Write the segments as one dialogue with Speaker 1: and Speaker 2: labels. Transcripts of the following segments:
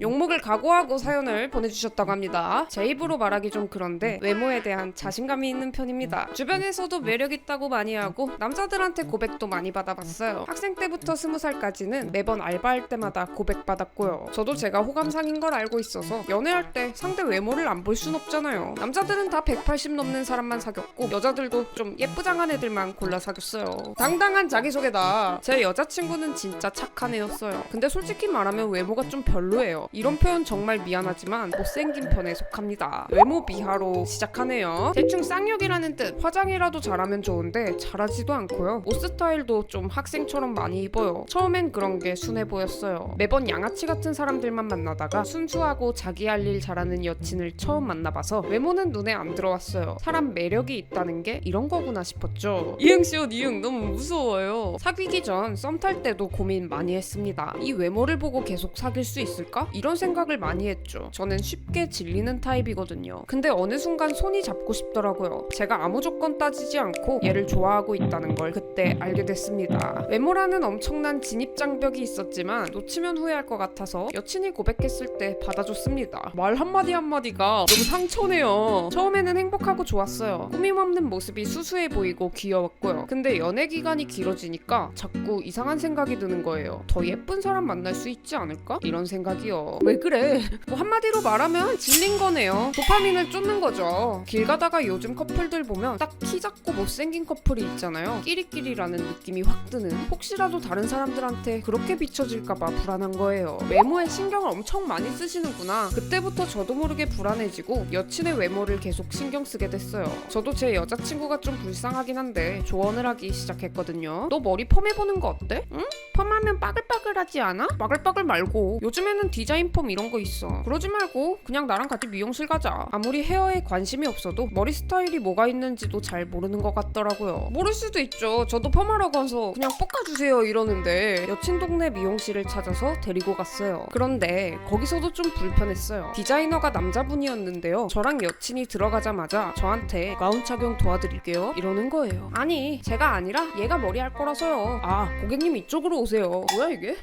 Speaker 1: 욕먹을 각오하고 사연을 보내주셨다고 합니다. 제 입으로 말하기 좀 그런데 외모에 대한 자신감이 있는 편입니다. 주변에서도 매력있다고 많이 하고 남자들한테 고백도 많이 받아봤어요. 학생 때부터 20살까지는 매번 알바할 때마다 고백받았고요. 저도 제가 호감상인 걸 알고 있어서 연애할 때 상대 외모를 안 볼 순 없잖아요. 남자들은 다 180 넘는 사람만 사귀었고 여자들도 좀 예쁘장한 애들만 골라 사귀었어요. 당당한 자기소개다. 제 여자친구는 진짜 착한 애였어요. 근데 솔직히 말하면 외모가 좀 별로예요. 이런 표현 정말 미안하지만 못생긴 편에 속합니다. 외모 비하로 시작하네요. 대충 쌍욕이라는 뜻. 화장이라도 잘하면 좋은데 잘하지도 않고요. 옷 스타일도 좀 학생처럼 많이 입어요. 처음엔 그런 게 순해 보였어요. 매번 양아치 같은 사람들만 만나다가 순수하고 자기 할 일 잘하는 여친을 처음 만나봐서 외모는 눈에 안 들어왔어요. 사람 매력이 있다는 게 이런 거구나 싶었죠. 이응시옷 이응 너무 무서워요. 사귀기 전 썸 탈 때도 고민 많이 했습니다. 이 외모를 보고 계속 사귈 수 있을까? 이런 생각을 많이 했죠. 저는 쉽게 질리는 타입이거든요. 근데 어느 순간 손이 잡고 싶더라고요. 제가 아무 조건 따지지 않고 얘를 좋아하고 있다는 걸 그때 알게 됐습니다. 외모라는 엄청난 진입장벽이 있었지만 놓치면 후회할 것 같아서 여친이 고백했을 때 받아줬습니다. 말 한마디 한마디가 너무 상처네요. 처음에는 행복하고 좋았어요. 꾸밈없는 모습이 수수해 보이고 귀여웠고요. 근데 연애 기간이 길어지니까 자꾸 이상한 생각이 드는 거예요. 더 예쁜 사람 만날 수 있지 않을까? 이런 생각이요. 왜 그래? 뭐 한마디로 말하면 질린 거네요. 도파민을 쫓는 거죠. 길 가다가 요즘 커플들 보면 딱 키 작고 못생긴 커플이 있잖아요. 끼리끼리라는 느낌이 확 드는. 혹시라도 다른 사람들한테 그렇게 비춰질까봐 불안한 거예요. 외모에 신경을 엄청 많이 쓰시는구나. 그때부터 저도 모르게 불안해지고 여친의 외모를 계속 신경 쓰게 됐어요. 저도 제 여자친구가 좀 불쌍하긴 한데 조언을 하기 시작했거든요. 너 머리 펌해보는 거 어때? 응? 펌하면 빠글빠글하지 않아? 빠글빠글 말고 요즘에는 디자인 펌 이런 거 있어. 그러지 말고 그냥 나랑 같이 미용실 가자. 아무리 헤어에 관심이 없어도 머리 스타일이 뭐가 있는지도 잘 모르는 것 같더라고요. 모를 수도 있죠. 저도 펌하러 가서 그냥 볶아주세요 이러는데 여친 동네 미용실을 찾아서 데리고 갔어요. 그런데 거기서도 좀 불편했어요. 디자이너가 남자분이었는데요. 저랑 여친이 들어가자마자 저한테 가운 착용 도와드릴게요 이러는 거예요. 아니 제가 아니라 얘가 머리 할 거라서요. 아 고객님 이쪽으로 오세요. 뭐야 이게?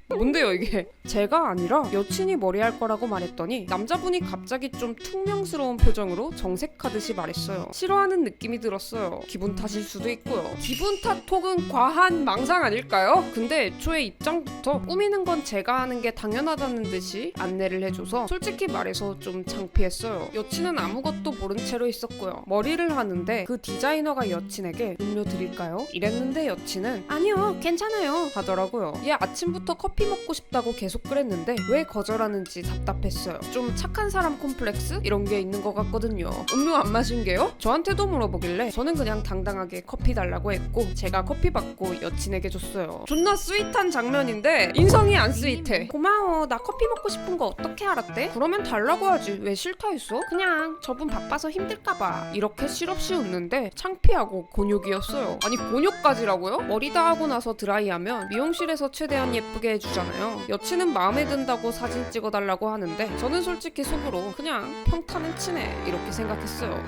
Speaker 1: 뭔데요 이게? 제가 아니라 여친이 머리 할 거라고 말했더니 남자분이 갑자기 좀 퉁명스러운 표정으로 정색하듯이 말했어요. 싫어하는 느낌이 들었어요. 기분 탓일 수도 있고요. 기분 탓 혹은 과한 망상 아닐까요? 근데 애초에 입장부터 꾸미는 건 제가 하는 게 당연하다는 듯이 안내를 해줘서 솔직히 말해서 좀 창피했어요. 여친은 아무것도 모른 채로 있었고요. 머리를 하는데 그 디자이너가 여친에게 음료 드릴까요? 이랬는데 여친은 아니요 괜찮아요 하더라고요. 얘 아침부터 커피 먹고 싶다고 계속 그랬는데 왜 거절하는지 답답했어요. 좀 착한 사람 콤플렉스? 이런 게 있는 것 같거든요. 음료 안 마신 게요? 저한테도 물어보길래 저는 그냥 당당하게 커피 달라고 했고 제가 커피 받고 여친에게 줬어요. 존나 스윗한 장면인데 인성이 안 스윗해. 고마워 나 커피 먹고 싶은 거 어떻게 알았대? 그러면 달라고 하지 왜 싫다 했어? 그냥 저분 바빠서 힘들까봐 이렇게 실없이 웃는데 창피하고 곤욕이었어요. 아니 곤욕까지라고요? 머리 다 하고 나서 드라이하면 미용실에서 최대한 예쁘게 해주잖아요. 여친은 마음에 든다고 사진 찍어달라고 하는데 저는 솔직히 속으로 그냥 평타는 치네 이렇게 생각했어요.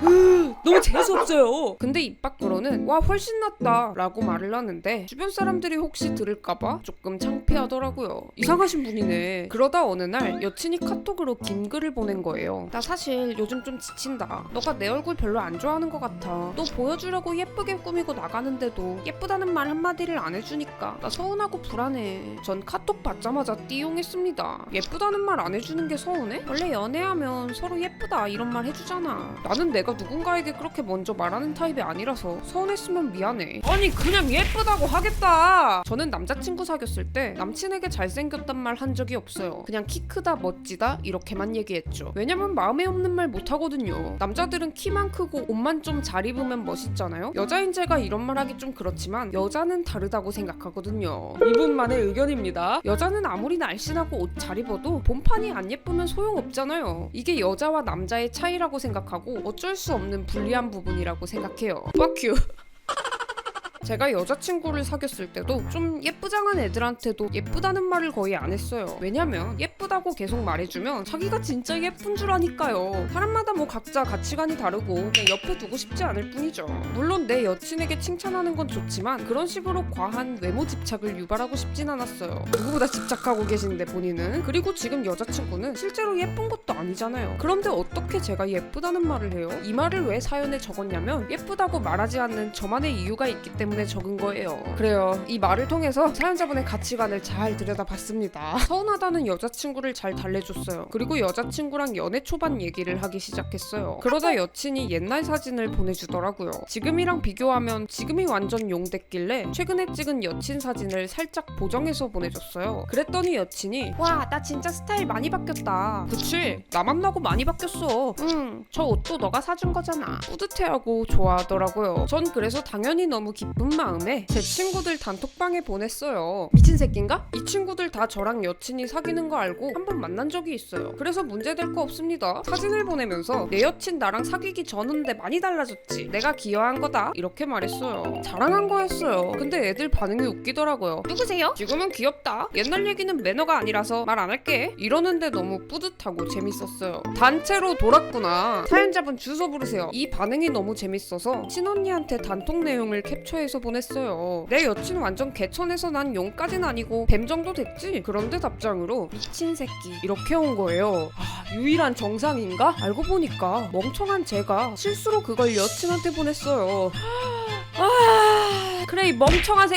Speaker 1: 너무 재수없어요. 근데 입 밖으로는 와 훨씬 낫다 라고 말을 하는데 주변 사람들이 혹시 들을까봐 조금 창피하더라고요. 이상하신 분이네. 그러다 어느 날 여친이 카톡으로 긴 글을 보낸 거예요. 나 사실 요즘 좀 지친다. 너가 내 얼굴 별로 안 좋아하는 것 같아. 너 보여주려고 예쁘게 꾸미고 나가는데도 예쁘다는 말 한마디를 안 해주니까 나 서운하고 불안해. 전 카톡 받자마자 띠용했습니다. 예쁘다는 말 안 해주는 게 서운해? 원래 연애하면 서로 예쁘다 이런 말 해주잖아. 나는 내가 누군가에게 그렇게 먼저 말하는 타입이 아니라서 서운했으면 미안해. 아니 그냥 예쁘다고 하겠다. 저는 남자친구 사귀었을 때 남친에게 잘생겼단 말 한 적이 없어요. 그냥 키 크다 멋지다 이렇게만 얘기했죠. 왜냐면 마음에 없는 말 못하거든요. 남자들은 키만 크고 옷만 좀 잘 입으면 멋있잖아요. 여자인 제가 이런 말 하기 좀 그렇지만 여자는 다르다고 생각하거든요. 이분만의 의견입니다. 여자는 아무리 날씬하고 옷 잘 입어도 본판이 안 예쁘면 소용없잖아요. 이게 여자와 남자의 차이라고 생각하고 어쩔 수 없는 불리한 부분이라고 생각해요. Fuck you. 제가 여자친구를 사귀었을 때도 좀 예쁘장한 애들한테도 예쁘다는 말을 거의 안 했어요. 왜냐면 예쁘다고 계속 말해주면 자기가 진짜 예쁜 줄 아니까요. 사람마다 뭐 각자 가치관이 다르고 그냥 옆에 두고 싶지 않을 뿐이죠. 물론 내 여친에게 칭찬하는 건 좋지만 그런 식으로 과한 외모 집착을 유발하고 싶진 않았어요. 누구보다 집착하고 계시는데 본인은. 그리고 지금 여자친구는 실제로 예쁜 것도 아니잖아요. 그런데 어떻게 제가 예쁘다는 말을 해요? 이 말을 왜 사연에 적었냐면 예쁘다고 말하지 않는 저만의 이유가 있기 때문에 적은 거예요. 그래요. 이 말을 통해서 사연자분의 가치관을 잘 들여다봤습니다. 서운하다는 여자친구를 잘 달래줬어요. 그리고 여자친구랑 연애 초반 얘기를 하기 시작했어요. 그러다 여친이 옛날 사진을 보내주더라고요. 지금이랑 비교하면 지금이 완전 용됐길래 최근에 찍은 여친 사진을 살짝 보정해서 보내줬어요. 그랬더니 여친이 와, 나 진짜 스타일 많이 바뀌었다. 그치? 나 만나고 많이 바뀌었어. 저 옷도 너가 사준 거잖아. 뿌듯해하고 좋아하더라고요. 전 그래서 당연히 너무 기쁜 마음에 제 친구들 단톡방에 보냈어요. 미친 새끼인가? 이 친구들 다 저랑 여친이 사귀는 거 알고 한 번 만난 적이 있어요. 그래서 문제될 거 없습니다. 사진을 보내면서 내 여친 나랑 사귀기 전인데 많이 달라졌지. 내가 기여한 거다. 이렇게 말했어요. 자랑한 거였어요. 근데 애들 반응이 웃기더라고요. 누구세요? 지금은 귀엽다. 옛날 얘기는 매너가 아니라서 말 안 할게. 이러는데 너무 뿌듯하고 재밌었어요. 단체로 돌았구나. 사연자분 주소 부르세요. 이 반응이 너무 재밌어서 친언니한테 단톡 내용을 캡처해서 보냈어요. 내 여친 완전 개천에서 난 용까진 아니고 뱀 정도 됐지? 그런데 답장으로 미친 새끼 이렇게 온 거예요. 유일한 정상인가? 알고 보니까 멍청한 제가 실수로 그걸 여친한테 보냈어요. 그래 이 멍청한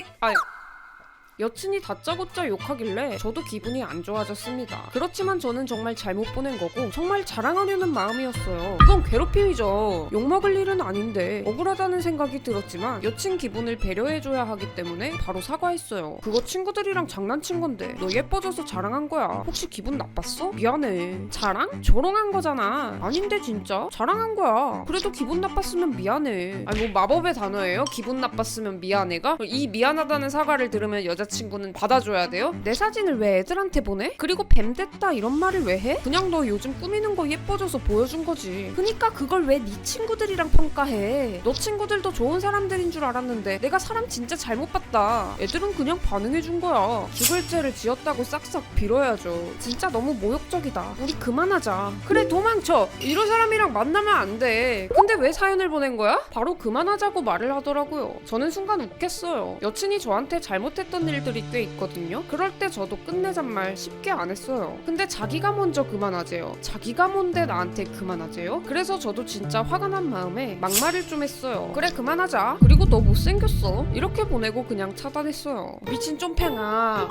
Speaker 1: 여친이 다짜고짜 욕하길래 저도 기분이 안 좋아졌습니다. 그렇지만 저는 정말 잘못 보낸 거고 정말 자랑하려는 마음이었어요. 이건 괴롭힘이죠. 욕먹을 일은 아닌데 억울하다는 생각이 들었지만 여친 기분을 배려해줘야 하기 때문에 바로 사과했어요. 그거 친구들이랑 장난친 건데 너 예뻐져서 자랑한 거야. 혹시 기분 나빴어? 미안해. 자랑? 조롱한 거잖아. 아닌데 진짜? 자랑한 거야. 그래도 기분 나빴으면 미안해. 아니 뭐 마법의 단어예요? 기분 나빴으면 미안해가? 이 미안하다는 사과를 들으면 여자친구는 받아줘야 돼요? 내 사진을 왜 애들한테 보내? 그리고 뱀 됐다 이런 말을 왜 해? 그냥 너 요즘 꾸미는 거 예뻐져서 보여준 거지. 그니까 그걸 왜 네 친구들이랑 평가해? 너 친구들도 좋은 사람들인 줄 알았는데 내가 사람 진짜 잘못 봤다. 애들은 그냥 반응해준 거야. 죽을 죄를 지었다고 싹싹 빌어야죠. 진짜 너무 모욕적이다. 우리 그만하자. 그래 도망쳐. 이런 사람이랑 만나면 안 돼. 근데 왜 사연을 보낸 거야? 바로 그만하자고 말을 하더라고요. 저는 순간 웃겠어요. 여친이 저한테 잘못했던 일들이 꽤 있거든요. 그럴 때 저도 끝내잔 말 쉽게 안 했어요. 근데 자기가 먼저 그만하재요. 자기가 뭔데 나한테 그만하재요? 그래서 저도 진짜 화가 난 마음에 막말을 좀 했어요. 그래 그만하자. 그리고 너 못생겼어. 이렇게 보내고 그냥 차단했어요. 미친 쫌팽아.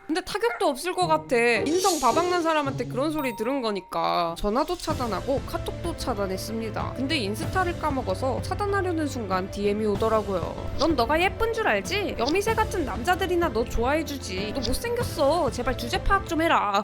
Speaker 1: 근데 타격도 없을 것 같아. 인성 바닥난 사람한테 그런 소리 들은 거니까. 전화도 차단하고 카톡도 차단했습니다. 근데 인스타를 까먹어서 차단하려는 순간 DM이 오더라고요. 넌 너가 예쁜 줄 알지? 여미새 같은 남자들이나 너 좋아해주지. 너 못생겼어. 제발 주제 파악 좀 해라.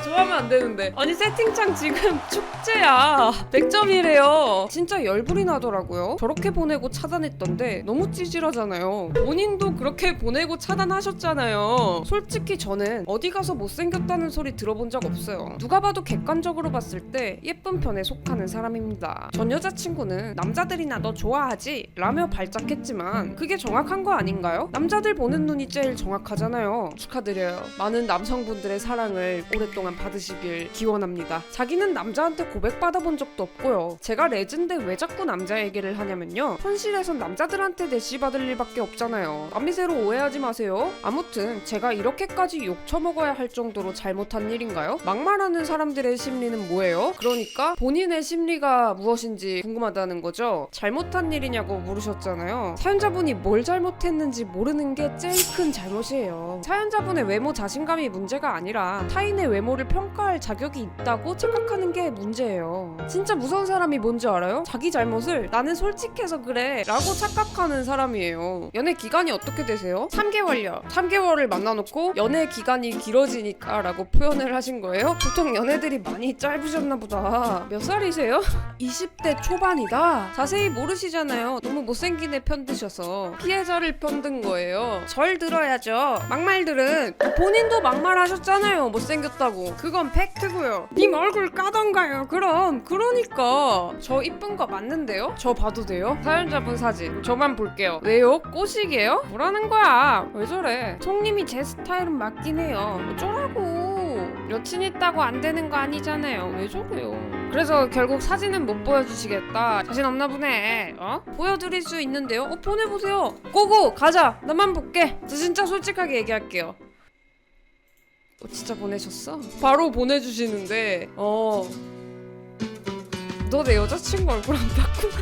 Speaker 1: 좋아하면 안 되는데. 아니 세팅창 지금 축제야. 100점이래요. 진짜 열불이 나더라고요. 저렇게 보내고 차단했던데 너무 찌질하잖아요. 본인도 그렇게 보내고 차단하셨잖아요. 솔직히 저는 어디 가서 못생겼다는 소리 들어본 적 없어요. 누가 봐도 객관적으로 봤을 때 예쁜 편에 속하는 사람입니다. 전 여자친구는 남자들이나 너 좋아하지? 라며 발작했지만 그게 정확한 거 아닌가요? 남자들 보는 눈이 제일 정확하잖아요. 축하드려요. 많은 남성분들의 사랑을 오랫동안 받으시길 기원합니다. 자기는 남자한테 고백받아본 적도 없고요. 제가 레진데 왜 자꾸 남자 얘기를 하냐면요. 현실에선 남자들한테 대시받을 일밖에 없잖아요. 남미새로 오해하지 마세요. 아무튼 제가 이렇게까지 욕 처먹어야 할 정도로 잘못한 일인가요? 막말하는 사람들의 심리는 뭐예요? 그러니까 본인의 심리가 무엇인지 궁금하다는 거죠. 잘못한 일이냐고 물으셨잖아요. 사연자분이 뭘 잘못했는지 모르는 게 제일 큰 잘못이에요. 사연자분의 외모 자신감이 문제가 아니라 타인의 외모를 평가할 자격이 있다고 착각하는 게 문제예요. 진짜 무서운 사람이 뭔지 알아요? 자기 잘못을 나는 솔직해서 그래 라고 착각하는 사람이에요. 연애 기간이 어떻게 되세요? 3개월요. 3개월을 만나놓고 연애 기간이 길어지니까 라고 표현을 하신 거예요? 보통 연애들이 많이 짧으셨나 보다. 몇 살이세요? 20대 초반이다? 자세히 모르시잖아요. 너무 못생긴 애 편드셔서 피해자를 편든 거예요. 절 들어야죠. 막말들은 본인도 막말하셨잖아요. 못생겼다고. 그건 팩트고요. 님 얼굴 까던가요. 그럼 그러니까 저 이쁜 거 맞는데요? 저 봐도 돼요? 사연자분 사진 저만 볼게요. 왜요? 꼬시게요? 뭐라는 거야? 왜 저래? 총님이 제 스타일은 맞긴 해요. 어쩌라고. 여친 있다고 안 되는 거 아니잖아요. 왜 저래요? 그래서 결국 사진은 못 보여주시겠다. 자신 없나 보네. 보여드릴 수 있는데요? 보내보세요. 고고 가자. 나만 볼게. 저 진짜 솔직하게 얘기할게요. 진짜 보내셨어? 바로 보내주시는데 너 내 여자친구 얼굴 안 봤구나.